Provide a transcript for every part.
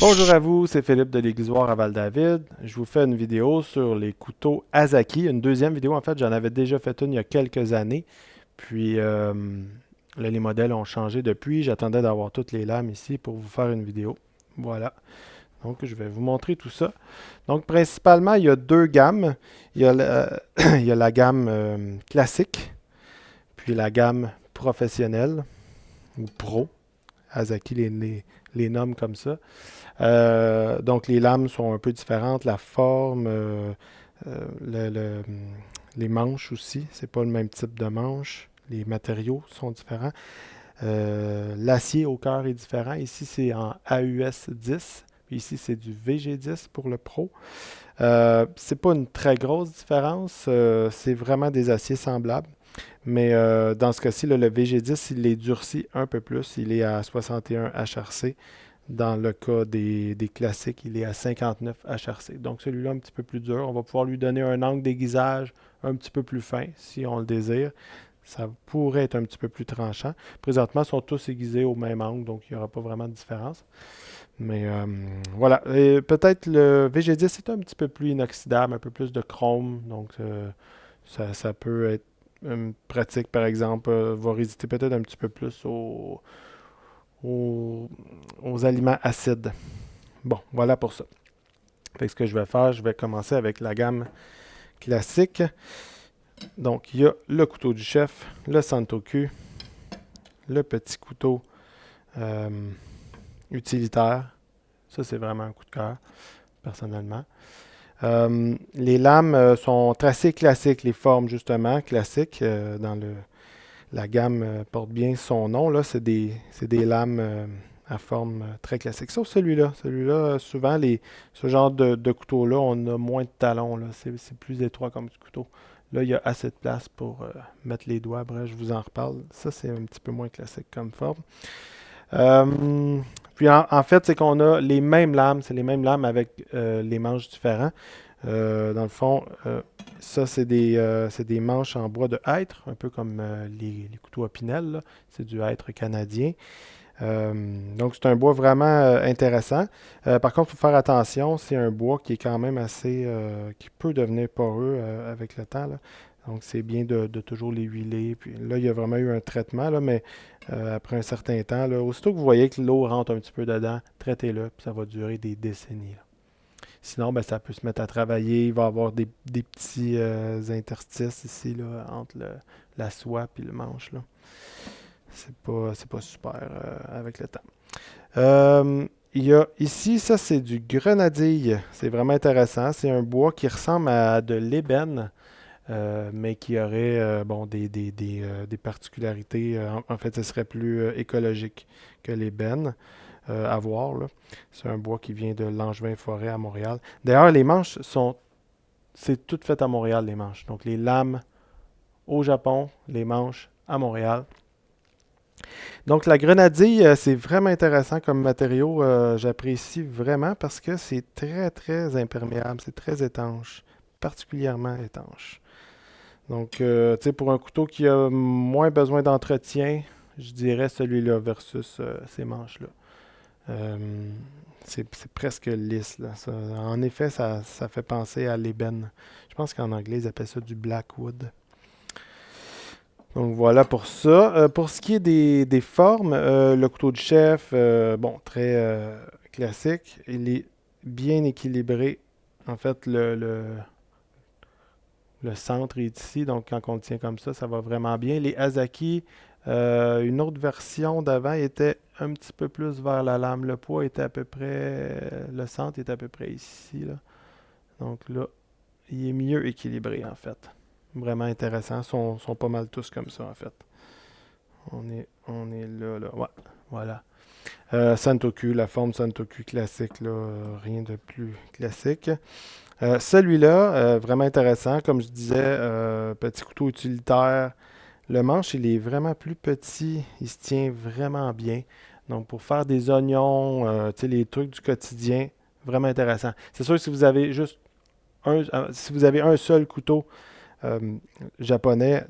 Bonjour à vous, c'est Philippe de l'Aiguisoire à Val-David. Je vous fais une vidéo sur les couteaux Asahi. Une deuxième vidéo, en fait, j'en avais déjà fait une il y a quelques années. Puis là, les modèles ont changé depuis. J'attendais d'avoir toutes les lames ici pour vous faire une vidéo. Voilà. Donc, je vais vous montrer tout ça. Donc, principalement, il y a deux gammes. Il y a la, il y a la gamme classique, puis la gamme professionnelle ou pro. Asahi les nomme comme ça. Donc les lames sont un peu différentes, la forme, les manches aussi, c'est pas le même type de manche. Les matériaux sont différents. L'acier au cœur est différent. Ici, c'est en AUS 10. Puis ici, c'est du VG10 pour le Pro. C'est pas une très grosse différence. C'est vraiment des aciers semblables. Mais dans ce cas-ci, là, le VG10, il est durci un peu plus. Il est à 61 HRC. Dans le cas des classiques, il est à 59 HRC. Donc celui-là un petit peu plus dur. On va pouvoir lui donner un angle d'aiguisage un petit peu plus fin si on le désire. Ça pourrait être un petit peu plus tranchant. Présentement, ils sont tous aiguisés au même angle, donc il n'y aura pas vraiment de différence. Mais voilà. Et peut-être le VG10 est un petit peu plus inoxydable, un peu plus de chrome. Donc ça peut être pratique, par exemple. Va résister peut-être un petit peu plus aux, aux aliments acides. Bon, voilà pour ça. Fait que ce que je vais faire, je vais commencer avec la gamme classique. Donc, il y a le couteau du chef, le Santoku, le petit couteau euh, utilitaire. Ça, c'est vraiment un coup de cœur, personnellement. Les lames sont tracées classiques, les formes justement classiques. La gamme porte bien son nom. Là, c'est des lames à forme très classique. Sauf celui-là. Celui-là, souvent, ce genre de couteau-là, on a moins de talons. Là. C'est plus étroit comme couteau. Là, il y a assez de place pour mettre les doigts. Bref, je vous en reparle. Ça, c'est un petit peu moins classique comme forme. Puis en fait, c'est qu'on a les mêmes lames. C'est les mêmes lames avec les manches différents. Dans le fond, ça, c'est des manches en bois de hêtre, un peu comme les couteaux à pinelle, là. C'est du hêtre canadien. Donc, c'est un bois vraiment intéressant. Par contre, il faut faire attention, c'est un bois qui est quand même assez, qui peut devenir poreux avec le temps, là. Donc, c'est bien de toujours les huiler. Puis là, il y a vraiment eu un traitement, là, mais après un certain temps, là, aussitôt que vous voyez que l'eau rentre un petit peu dedans, traitez-le, puis ça va durer des décennies, là. Sinon, ben, ça peut se mettre à travailler. Il va y avoir des petits interstices ici là, entre la soie et le manche. Là. C'est pas super avec le temps. Il y a ici, ça c'est du grenadille. C'est vraiment intéressant. C'est un bois qui ressemble à de l'ébène, mais qui aurait bon, des particularités. En fait, ce serait plus écologique que l'ébène à voir, là. C'est un bois qui vient de Langevin-Forêt à Montréal. D'ailleurs, les manches sont. C'est tout fait à Montréal, les manches. Donc, les lames au Japon, les manches à Montréal. Donc, la grenadille, c'est vraiment intéressant comme matériau. J'apprécie vraiment parce que c'est très, très imperméable. C'est très étanche. Particulièrement étanche. Donc, tu sais, pour un couteau qui a moins besoin d'entretien, je dirais celui-là versus ces manches-là. Euh, c'est presque lisse, là. En effet, ça fait penser à l'ébène. Je pense qu'en anglais, ils appellent ça du blackwood. Donc voilà pour ça. Pour ce qui est des formes, le couteau de chef, bon, très classique. Il est bien équilibré. En fait, le centre est ici, donc quand on le tient comme ça va vraiment bien. Les Asahi, une autre version d'avant était un petit peu plus vers la lame. Le poids était à peu près, le centre est à peu près ici, là. Donc là, il est mieux équilibré en fait. Vraiment intéressant. Sont pas mal tous comme ça en fait. On est là, là. Ouais, voilà. Santoku, la forme Santoku classique, là, rien de plus classique. Celui-là, vraiment intéressant. Comme je disais, petit couteau utilitaire. Le manche, il est vraiment plus petit. Il se tient vraiment bien. Donc, pour faire des oignons, tu sais, les trucs du quotidien, vraiment intéressant. C'est sûr que si vous avez juste si vous avez un seul couteau euh, japonais,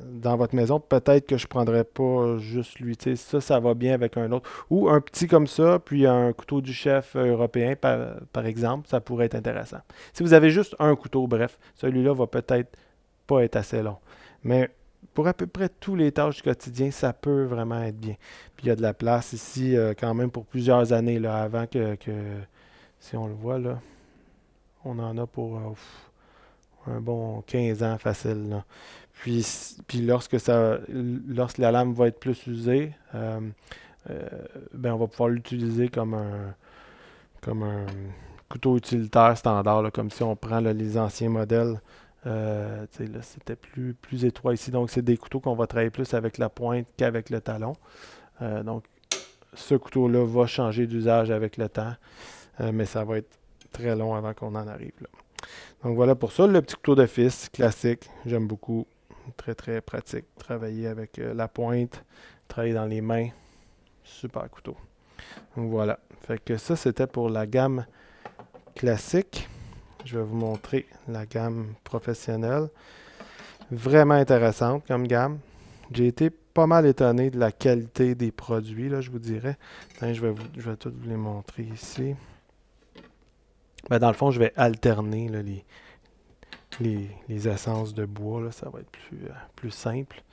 dans votre maison, peut-être que je ne prendrais pas juste lui. Tu sais, ça va bien avec un autre. Ou un petit comme ça, puis un couteau du chef européen, par exemple, ça pourrait être intéressant. Si vous avez juste un couteau, bref, celui-là va peut-être pas être assez long. Mais pour à peu près tous les tâches du quotidien, ça peut vraiment être bien. Puis il y a de la place ici quand même pour plusieurs années, là, avant si on le voit, là, on en a pour un bon 15 ans facile, là. Puis lorsque la lame va être plus usée, euh, ben on va pouvoir l'utiliser comme un couteau utilitaire standard, là, comme si on prend là, les anciens modèles. Tu sais, là, c'était plus étroit ici. Donc, c'est des couteaux qu'on va travailler plus avec la pointe qu'avec le talon. Donc, ce couteau-là va changer d'usage avec le temps, mais ça va être très long avant qu'on en arrive là. Donc, voilà pour ça. Le petit couteau de fils, classique. J'aime beaucoup. Très, très pratique. Travailler avec la pointe, travailler dans les mains. Super couteau. Donc, voilà. Fait que ça, c'était pour la gamme classique. Je vais vous montrer la gamme professionnelle. Vraiment intéressante comme gamme. J'ai été pas mal étonné de la qualité des produits, là, je vous dirais. Hein, je vais tout vous les montrer ici. Ben, dans le fond, je vais alterner là, les essences de bois. Là, ça va être plus simple.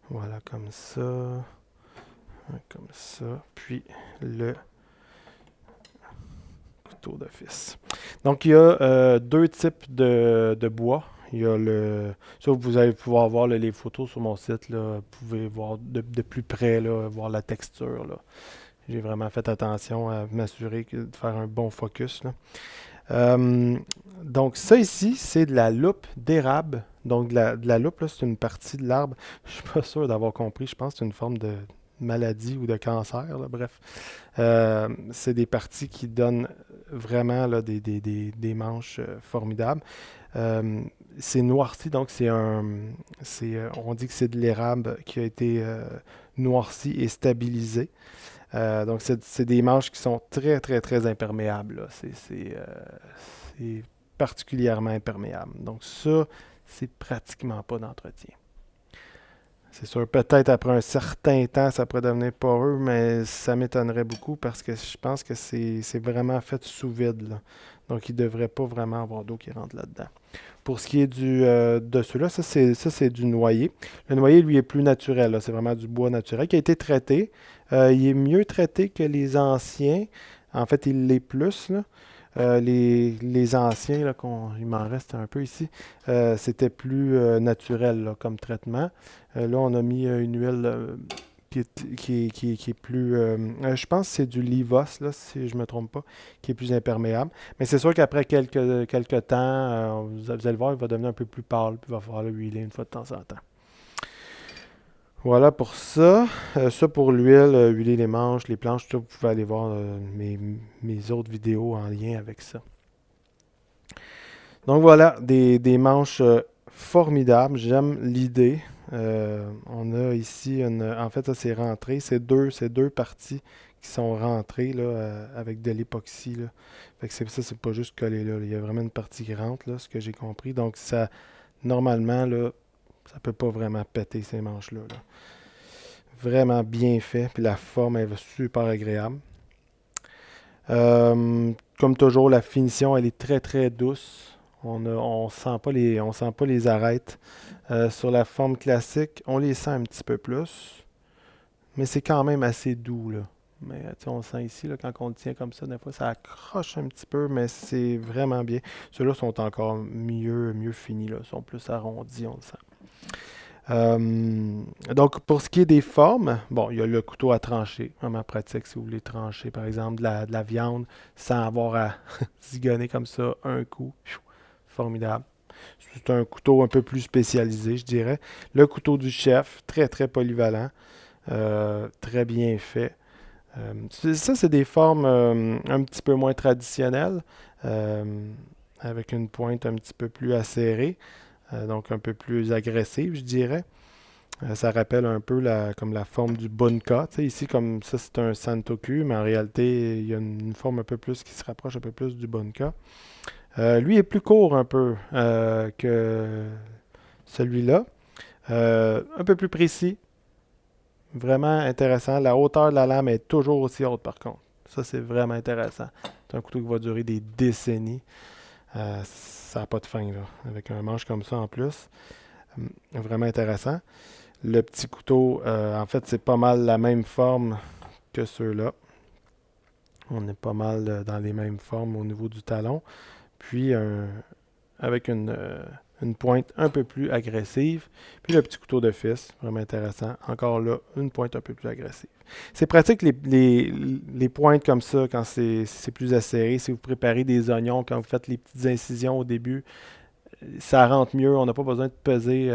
Voilà, comme ça. Comme ça. Puis le couteau d'office. Donc, il y a deux types de bois. Il y a ça, vous allez pouvoir voir là, les photos sur mon site. Là, vous pouvez voir de plus près, là, voir la texture. Là. J'ai vraiment fait attention à m'assurer de faire un bon focus. Là. Euh, donc, ça ici, c'est de la loupe d'érable. Donc, de la loupe, là, c'est une partie de l'arbre. Je suis pas sûr d'avoir compris. Je pense que c'est une forme de maladie ou de cancer. Là, bref. C'est des parties qui donnent vraiment là, des manches formidables. Euh, c'est noirci, donc on dit que c'est de l'érable qui a été noirci et stabilisé. Donc, c'est des manches qui sont très, très, très imperméables. Là. C'est particulièrement imperméable. Donc, ça, c'est pratiquement pas d'entretien. C'est sûr, peut-être après un certain temps, ça pourrait devenir poreux, mais ça m'étonnerait beaucoup parce que je pense que c'est vraiment fait sous vide. Là. Donc, il ne devrait pas vraiment avoir d'eau qui rentre là-dedans. Pour ce qui est du dessus-là, ça c'est du noyer. Le noyer, lui, est plus naturel. Là. C'est vraiment du bois naturel qui a été traité. Il est mieux traité que les anciens. En fait, il l'est plus. Là. Les anciens, là, il m'en reste un peu ici, c'était plus naturel là, comme traitement. Là, on a mis une huile qui est plus... je pense que c'est du Livos, là, si je ne me trompe pas, qui est plus imperméable. Mais c'est sûr qu'après quelques temps, vous allez le voir, il va devenir un peu plus pâle, puis il va falloir le huiler une fois de temps en temps. Voilà pour ça. Ça pour l'huile, huiler les manches, les planches, tout ça, vous pouvez aller voir mes autres vidéos en lien avec ça. Donc voilà, des manches formidables. J'aime l'idée. On a ici, en fait, ça c'est rentré. C'est deux parties qui sont rentrées là, avec de l'époxy. Là. Fait que ça, c'est pas juste collé là. Il y a vraiment une partie qui rentre, là, ce que j'ai compris. Donc ça, normalement, là, ça peut pas vraiment péter ces manches-là. Là. Vraiment bien fait. Puis la forme est super agréable. Comme toujours, la finition, elle est très très douce. On sent pas les arêtes. Sur la forme classique, on les sent un petit peu plus, mais c'est quand même assez doux là. Mais on le sent ici là, quand on le tient comme ça, des fois ça accroche un petit peu, mais c'est vraiment bien. Ceux-là sont encore mieux finis là, sont plus arrondis, on le sent. Donc, pour ce qui est des formes, bon, il y a le couteau à trancher, vraiment pratique si vous voulez trancher, par exemple, de la viande sans avoir à zigonner comme ça un coup. Formidable. C'est un couteau un peu plus spécialisé, je dirais. Le couteau du chef, très très polyvalent, très bien fait. Ça, c'est des formes un petit peu moins traditionnelles, euh, avec une pointe un petit peu plus acérée, donc un peu plus agressive, je dirais. Ça rappelle un peu comme la forme du bunka. Tu sais, ici, comme ça, c'est un santoku, mais en réalité, il y a une forme un peu plus qui se rapproche un peu plus du bunka. Lui est plus court un peu que celui-là. Un peu plus précis, vraiment intéressant. La hauteur de la lame est toujours aussi haute par contre. Ça, c'est vraiment intéressant. C'est un couteau qui va durer des décennies. Ça n'a pas de fin, là. Avec un manche comme ça en plus. Vraiment intéressant. Le petit couteau, en fait, c'est pas mal la même forme que ceux-là. On est pas mal dans les mêmes formes au niveau du talon. Puis, avec une pointe un peu plus agressive. Puis le petit couteau de fils, vraiment intéressant. Encore là, une pointe un peu plus agressive. C'est pratique les pointes comme ça quand c'est plus acéré. Si vous préparez des oignons, quand vous faites les petites incisions au début, ça rentre mieux. On n'a pas besoin de peser.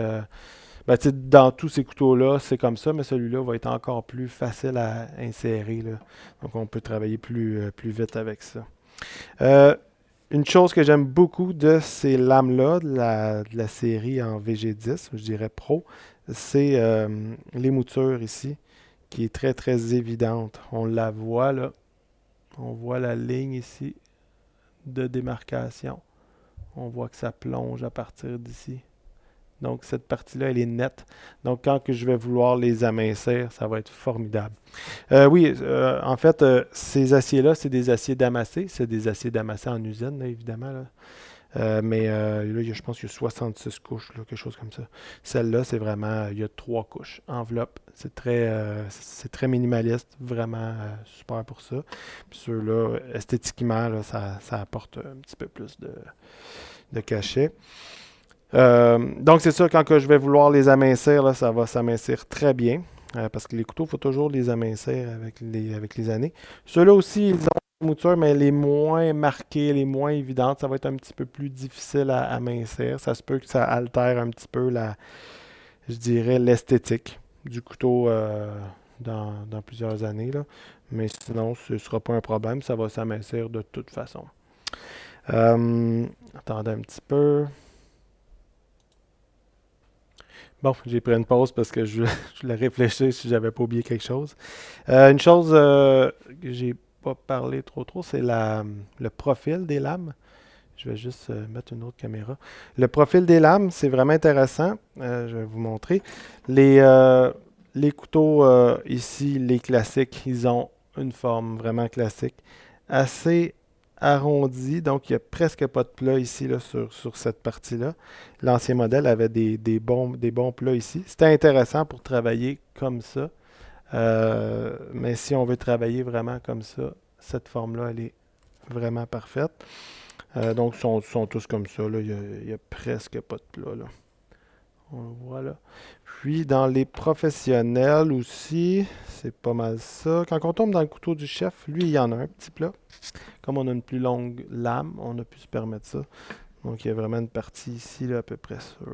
Dans tous ces couteaux-là, c'est comme ça, mais celui-là va être encore plus facile à insérer, là. Donc on peut travailler plus vite avec ça. Euh, une chose que j'aime beaucoup de ces lames-là, de la série en VG10, je dirais Pro, c'est les moutures ici, qui est très très évidente. On la voit là, on voit la ligne ici de démarcation. On voit que ça plonge à partir d'ici. Donc cette partie-là, elle est nette. Donc quand que je vais vouloir les amincir, ça va être formidable. Oui, en fait, ces aciers-là, c'est des aciers damassés. C'est des aciers damassés en usine, là, évidemment, là. Mais là, je pense qu'il y a 66 couches, là, quelque chose comme ça. Celle-là, c'est vraiment, il y a 3 couches. Enveloppe, c'est très minimaliste, vraiment super pour ça. Puis ceux-là, esthétiquement, là, ça apporte un petit peu plus de cachet. Donc c'est sûr, quand que je vais vouloir les amincir, là, ça va s'amincir très bien. Parce que les couteaux, il faut toujours les amincir avec les années. Ceux-là aussi, ils ont des moutures, mais les moins marquées, les moins évidentes, ça va être un petit peu plus difficile à amincir. Ça se peut que ça altère un petit peu je dirais, l'esthétique du couteau dans plusieurs années, là. Mais sinon, ce ne sera pas un problème, ça va s'amincir de toute façon. Attendez un petit peu. Bon, j'ai pris une pause parce que je voulais réfléchir si j'avais pas oublié quelque chose. Une chose que j'ai pas parlé trop, c'est le profil des lames. Je vais juste mettre une autre caméra. Le profil des lames, c'est vraiment intéressant. Je vais vous montrer. Les couteaux ici, les classiques, ils ont une forme vraiment classique, assez arrondie, donc il n'y a presque pas de plat ici là, sur cette partie-là. L'ancien modèle avait des bons plats ici. C'était intéressant pour travailler comme ça. Mais si on veut travailler vraiment comme ça, cette forme-là, elle est vraiment parfaite. Donc, sont tous comme ça, là. Il y a presque pas de plat, là. On le voit là. Puis, dans les professionnels aussi, c'est pas mal ça. Quand on tombe dans le couteau du chef, lui, il y en a un petit plat. Comme on a une plus longue lame, on a pu se permettre ça. Donc, il y a vraiment une partie ici, là, à peu près sur...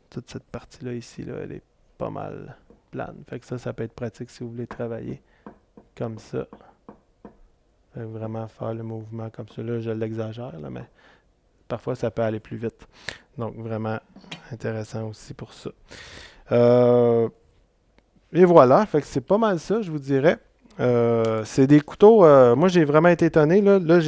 toute cette partie-là ici, là, elle est pas mal plane. Fait que ça peut être pratique si vous voulez travailler comme ça. Vraiment faire le mouvement comme ça. Là, je l'exagère, là, mais parfois, ça peut aller plus vite. Donc, vraiment intéressant aussi pour ça. Et voilà, fait que c'est pas mal ça, je vous dirais. C'est des couteaux. Moi, j'ai vraiment été étonné. Là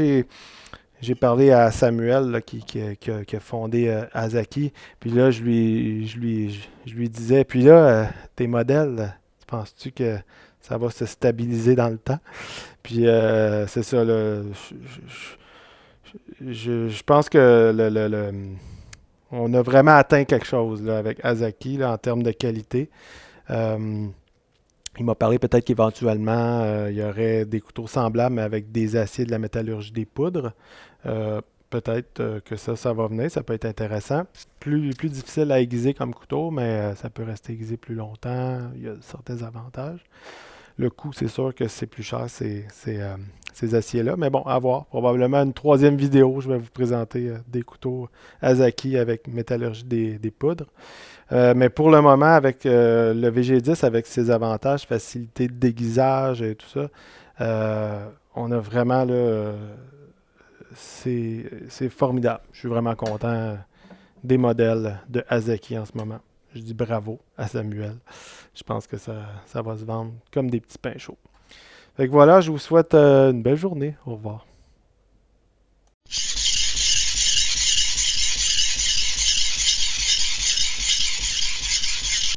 j'ai parlé à Samuel là, qui a fondé Asahi. Puis là, je lui disais, puis là, tes modèles, penses-tu que ça va se stabiliser dans le temps? Puis c'est ça, là, je pense que on a vraiment atteint quelque chose là, avec Asahi là, en termes de qualité. Euh, il m'a parlé peut-être qu'éventuellement, il y aurait des couteaux semblables, mais avec des aciers de la métallurgie des poudres. Peut-être que ça va venir, ça peut être intéressant. Plus difficile à aiguiser comme couteau, mais ça peut rester aiguisé plus longtemps. Il y a certains avantages. Le coût, c'est sûr que c'est plus cher, ces aciers-là. Mais bon, à voir. Probablement une troisième vidéo, je vais vous présenter des couteaux Asahi avec métallurgie des poudres. Mais pour le moment, avec le VG10, avec ses avantages, facilité de déguisage et tout ça, on a vraiment là, c'est formidable. Je suis vraiment content des modèles de Asahi en ce moment. Je dis bravo à Samuel. Je pense que ça va se vendre comme des petits pains chauds. Fait que voilà, je vous souhaite une belle journée. Au revoir.